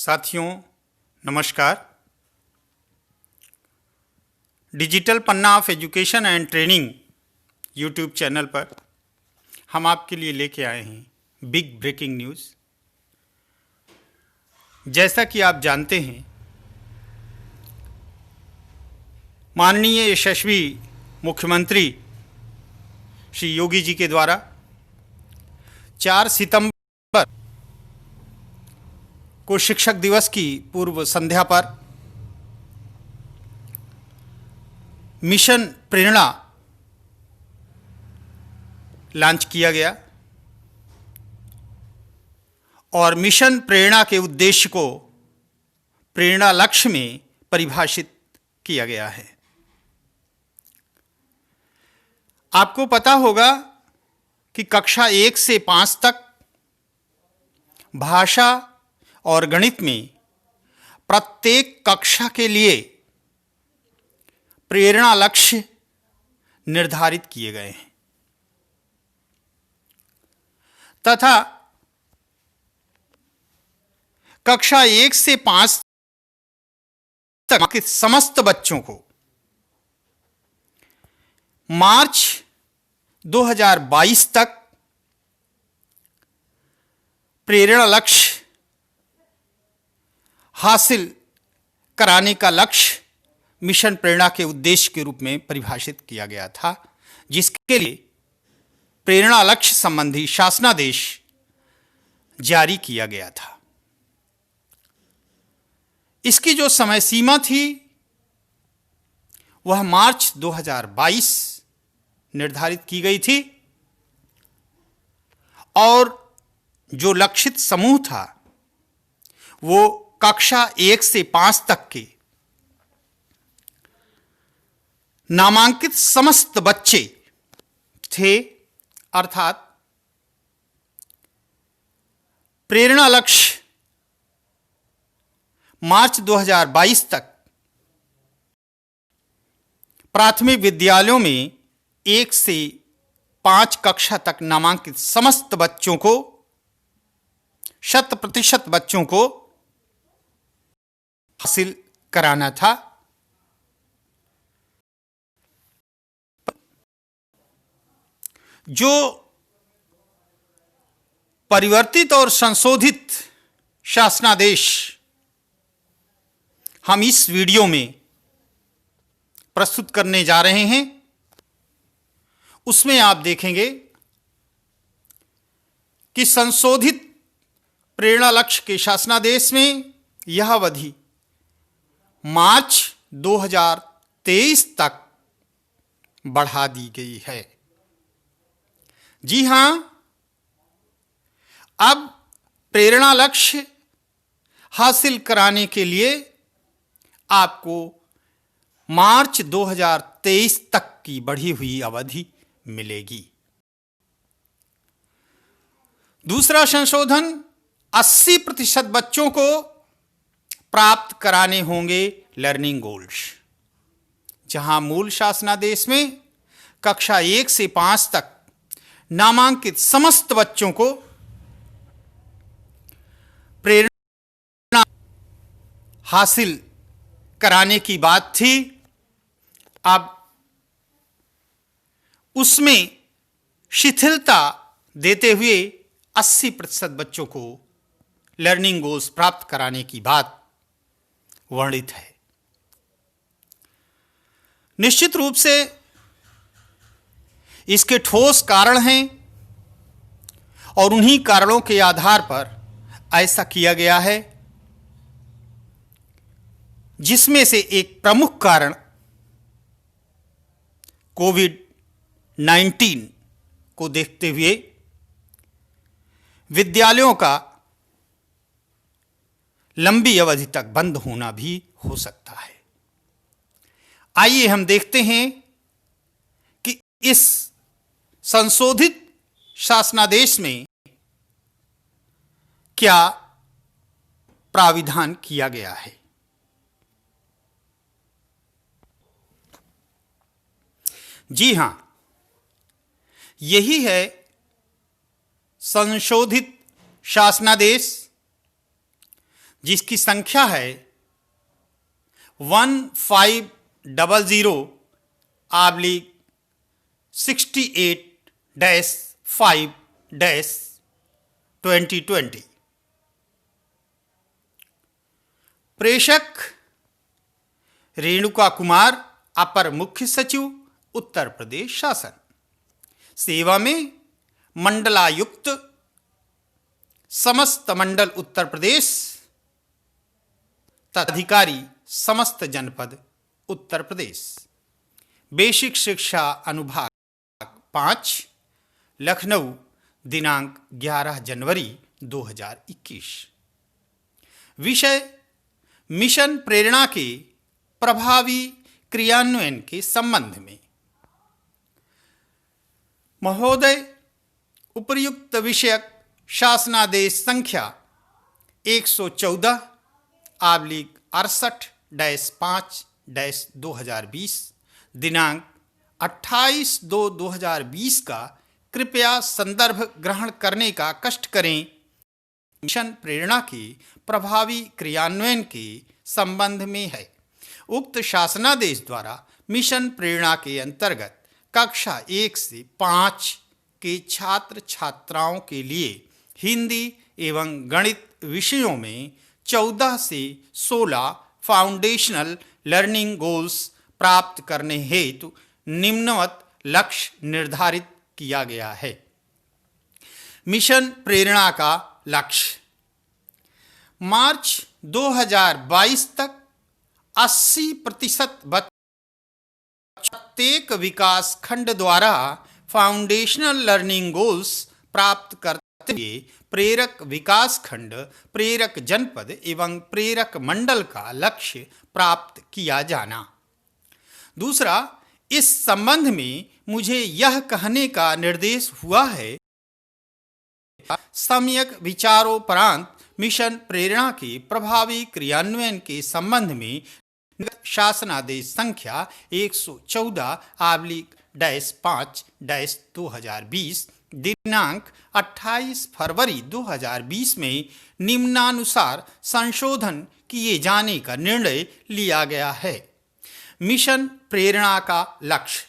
साथियों नमस्कार। Digital Panna of education and training YouTube channel पर हम आपके लिए लेके आए हैं बिग ब्रेकिंग न्यूज़। जैसा कि आप जानते हैं, माननीय यशस्वी मुख्यमंत्री श्री योगी जी के द्वारा 4 सितंबर को शिक्षक दिवस की पूर्व संध्या पर मिशन प्रेरणा लॉन्च किया गया और मिशन प्रेरणा के उद्देश्य को प्रेरणा लक्ष्य में परिभाषित किया गया है। आपको पता होगा कि कक्षा 1 से 5 तक भाषा और गणित में प्रत्येक कक्षा के लिए प्रेरणा लक्ष्य निर्धारित किए गए हैं तथा कक्षा 1 से 5 तक के समस्त बच्चों को मार्च 2022 तक प्रेरणा लक्ष्य हासिल कराने का लक्ष्य मिशन प्रेरणा के उद्देश्य के रूप में परिभाषित किया गया था, जिसके लिए प्रेरणा लक्ष्य संबंधी शासनादेश जारी किया गया था। इसकी जो समय सीमा थी वह मार्च 2022 निर्धारित की गई थी और जो लक्षित समूह था वो कक्षा 1 से 5 तक के नामांकित समस्त बच्चे थे, अर्थात प्रेरणा लक्ष्य मार्च 2022 तक प्राथमिक विद्यालयों में 1 से 5 कक्षा तक नामांकित समस्त बच्चों को 100% बच्चों को हासिल कराना था। जो परिवर्तित और संशोधित शासनादेश हम इस वीडियो में प्रस्तुत करने जा रहे हैं, उसमें आप देखेंगे कि संशोधित प्रेरणा लक्ष्य के शासनादेश में यह अवधि मार्च 2023 तक बढ़ा दी गई है। जी हां, अब प्रेरणा लक्ष्य हासिल कराने के लिए आपको मार्च 2023 तक की बढ़ी हुई अवधि मिलेगी। दूसरा संशोधन 80% बच्चों को प्राप्त कराने होंगे लर्निंग गोल्स। जहां मूल शासनादेश में कक्षा 1 से 5 तक नामांकित समस्त बच्चों को प्रेरणा हासिल कराने की बात थी, अब उसमें शिथिलता देते हुए 80% बच्चों को लर्निंग गोल्स प्राप्त कराने की बात वर्णित है। निश्चित रूप से इसके ठोस कारण हैं और उन्हीं कारणों के आधार पर ऐसा किया गया है, जिसमें से एक प्रमुख कारण कोविड-19 को देखते हुए विद्यालयों का लंबी अवधि तक बंद होना भी हो सकता है। आइए हम देखते हैं कि इस संशोधित शासनादेश में क्या प्राविधान किया गया है। जी हां, यही है संशोधित शासनादेश जिसकी संख्या है 1500/68-5-2020। प्रेषक रेणुका कुमार, अपर मुख्य सचिव, उत्तर प्रदेश शासन। सेवा में मंडलायुक्त, समस्त मंडल उत्तर प्रदेश, अधिकारी समस्त जनपद उत्तर प्रदेश। बेसिक शिक्षा अनुभाग 5, लखनऊ, दिनांक 11 जनवरी 2021। विषय मिशन प्रेरणा के प्रभावी क्रियान्वयन के संबंध में। महोदय, उपर्युक्त विषयक शासनादेश संख्या 114/68-5-2020 दिनांक 28/2/2020 का कृपया संदर्भ ग्रहण करने का कष्ट करें। मिशन प्रेरणा के प्रभावी क्रियान्वयन के संबंध में है। उक्त शासनादेश द्वारा मिशन प्रेरणा के अंतर्गत कक्षा 1 से 5 के छात्र छात्राओं के लिए हिंदी एवं गणित विषयों में 14 से 16 फाउंडेशनल लर्निंग गोल्स प्राप्त करने हेतु निम्नवत लक्ष्य निर्धारित किया गया है। मिशन प्रेरणा का लक्ष्य: मार्च 2022 तक 80% बच्चे प्रत्येक विकास खंड द्वारा फाउंडेशनल लर्निंग गोल्स प्राप्त करते हुए प्रेरक विकास खंड, प्रेरक जनपद एवं प्रेरक मंडल का लक्ष्य प्राप्त किया जाना। दूसरा, इस संबंध में मुझे यह कहने का निर्देश हुआ है, सम्यक विचारोपरांत मिशन प्रेरणा के प्रभावी क्रियान्वयन के संबंध में शासनादेश संख्या 114/5-2020 दिनांक 28 फरवरी 2020 में निम्नानुसार संशोधन किए जाने का निर्णय लिया गया है। मिशन प्रेरणा का लक्ष्य: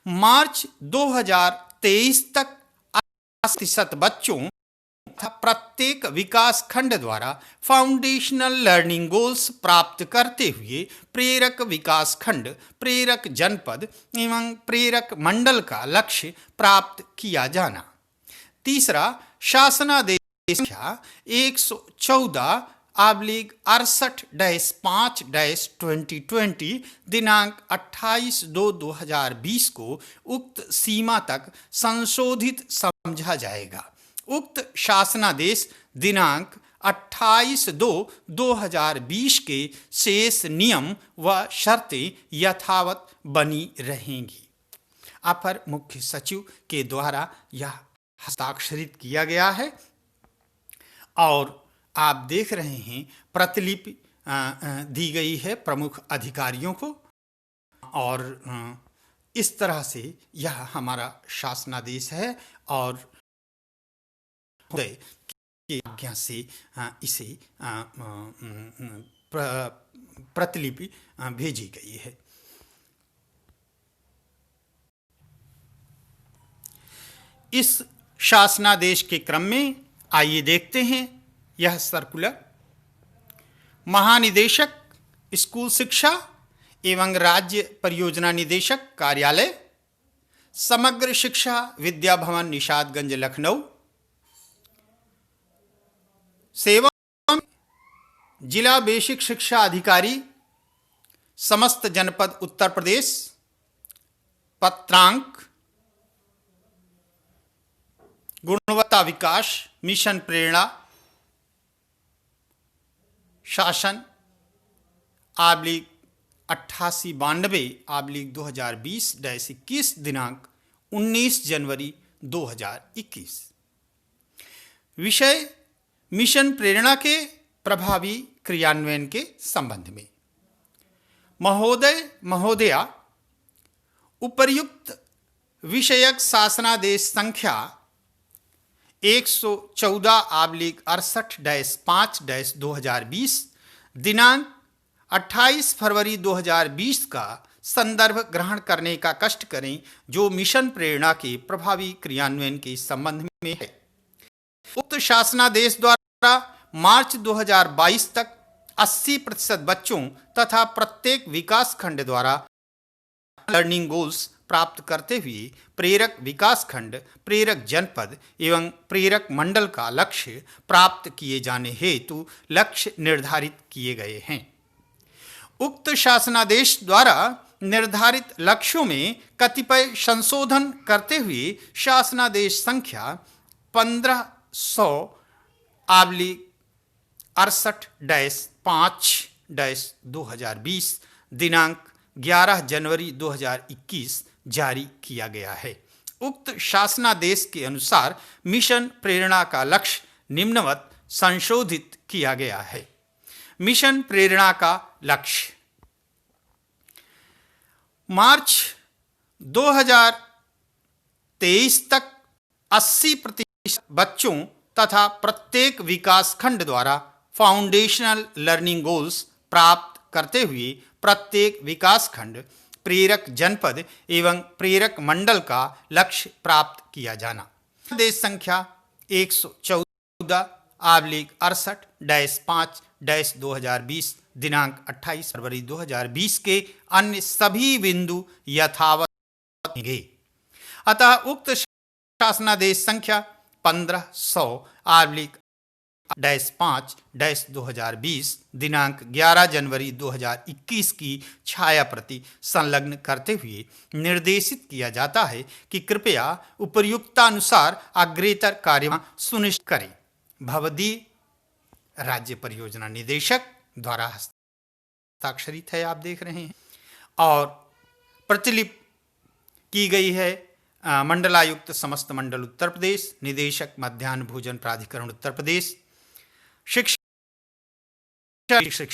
मार्च 2023 तक 80% बच्चों तथा प्रत्येक विकास खंड द्वारा फाउंडेशनल लर्निंग गोल्स प्राप्त करते हुए प्रेरक विकास खंड, प्रेरक जनपद एवं प्रेरक मंडल का लक्ष्य प्राप्त किया जाना। तीसरा, शासनादेश संख्या 114/68-5-2020 दिनांक 28/2/2020 को उक्त सीमा तक संशोधित समझा जाएगा। उक्त शासनादेश दिनांक 28/2/2020 के शेष नियम व शर्तें यथावत बनी रहेंगी। अपर मुख्य सचिव के द्वारा यह हस्ताक्षरित किया गया है और आप देख रहे हैं प्रतिलिपि दी गई है प्रमुख अधिकारियों को, और इस तरह से यह हमारा शासनादेश है और की आज्ञा से इसे प्रतिलिपि भेजी गई है। इस शासनादेश के क्रम में आइए देखते हैं यह सर्कुलर। महानिदेशक स्कूल शिक्षा एवं राज्य परियोजना निदेशक कार्यालय, समग्र शिक्षा विद्या भवन, निषादगंज, लखनऊ। सेवा जिला बेसिक शिक्षा अधिकारी, समस्त जनपद उत्तर प्रदेश। पत्रांक: गुणवत्ता विकास मिशन प्रेरणा शासन /8892/2020-21 दिनांक 19 जनवरी 2021। विषय मिशन प्रेरणा के प्रभावी क्रियान्वयन के संबंध में। महोदय महोदया, उपर्युक्त विषयक शासनादेश संख्या 114/68-5-2020 दिनांक 28 फरवरी 2020 का संदर्भ ग्रहण करने का कष्ट करें, जो मिशन प्रेरणा के प्रभावी क्रियान्वयन के संबंध में है। उक्त शासनादेश द्वारा मार्च 2022 तक 80% बच्चों तथा प्रत्येक विकास खंड द्वारा लर्निंग गोल्स प्राप्त करते हुए प्रेरक विकास खंड, प्रेरक जनपद एवं प्रेरक मंडल का लक्ष्य प्राप्त किए जाने हेतु लक्ष्य निर्धारित किए गए हैं। उक्त शासनादेश द्वारा निर्धारित लक्ष्यों में कतिपय संशोधन करते हुए शासनादेश संख्या 1568-5-2020 दिनांक 11 जनवरी 2021 जारी किया गया है। उक्त शासनादेश के अनुसार मिशन प्रेरणा का लक्ष्य निम्नवत संशोधित किया गया है। मिशन प्रेरणा का लक्ष्य मार्च 2023 तक 80% बच्चों तथा प्रत्येक विकास खंड द्वारा फाउंडेशनल लर्निंग गोल्स प्राप्त करते हुए प्रत्येक विकास खंड, प्रेरक जनपद एवं प्रेरक मंडल का लक्ष्य प्राप्त किया जाना। देश संख्या 114/68-5-2020 दिनांक 28 फरवरी 2020 के अन्य सभी बिंदु यथावत रहेंगे। अतः उक्त शासनादेश संख्या 1500/5-2020 दिनांक 11 जनवरी 2021 की छाया प्रति संलग्न करते हुए निर्देशित किया जाता है कि कृपया उपर्युक्तानुसार अग्रेतर कार्य सुनिश्चित करें। भवदीय राज्य परियोजना निदेशक द्वारा हस्ताक्षरित है, आप देख रहे हैं, और प्रतिलिपि की गई है मंडलायुक्त समस्त मंडल उत्तर प्रदेश, निदेशक मध्याह्न भोजन प्राधिकरण उत्तर प्रदेश, शिक्षा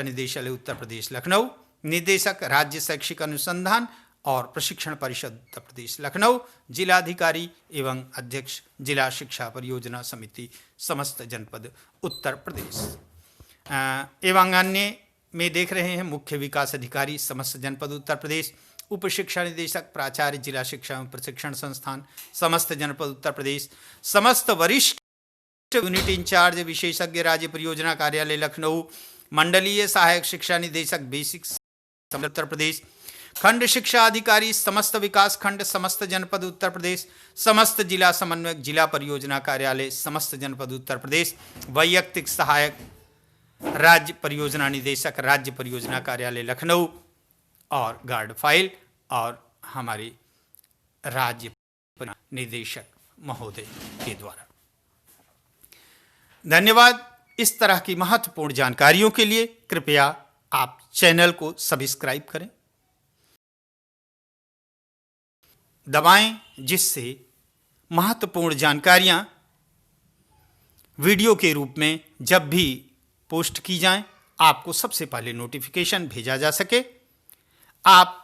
निदेशालय उत्तर प्रदेश लखनऊ, निदेशक राज्य शैक्षिक अनुसंधान और प्रशिक्षण परिषद उत्तर प्रदेश लखनऊ, जिलाधिकारी एवं अध्यक्ष जिला शिक्षा परियोजना समिति समस्त जनपद उत्तर प्रदेश एवं अन्य में देख रहे हैं मुख्य विकास अधिकारी समस्त जनपद उत्तर प्रदेश, उप शिक्षा निदेशक प्राचार्य जिला शिक्षा एवं प्रशिक्षण संस्थान समस्त जनपद उत्तर प्रदेश, समस्त वरिष्ठ यूनिट इंचार्ज विशेषज्ञ राज्य परियोजना कार्यालय लखनऊ, मंडलीय सहायक शिक्षा निदेशक बेसिक उत्तर प्रदेश, खंड शिक्षा अधिकारी समस्त विकास खंड समस्त जनपद उत्तर प्रदेश, समस्त जिला समन्वयक जिला परियोजना कार्यालय समस्त जनपद उत्तर प्रदेश, वैयक्तिक सहायक राज्य परियोजना निदेशक राज्य परियोजना कार्यालय लखनऊ और गार्ड फाइल और हमारे राज्य निदेशक महोदय के द्वारा। धन्यवाद। इस तरह की महत्वपूर्ण जानकारियों के लिए कृपया आप चैनल को सब्सक्राइब करें, दबाएं, जिससे महत्वपूर्ण जानकारियां वीडियो के रूप में जब भी पोस्ट की जाएं, आपको सबसे पहले नोटिफिकेशन भेजा जा सके। आप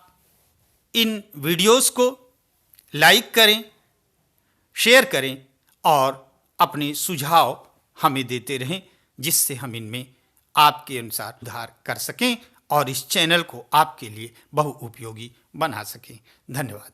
इन वीडियोस को लाइक करें, शेयर करें और अपने सुझाव हमें देते रहें, जिससे हम इनमें आपके अनुसार सुधार कर सकें और इस चैनल को आपके लिए बहुउपयोगी बना सकें। धन्यवाद।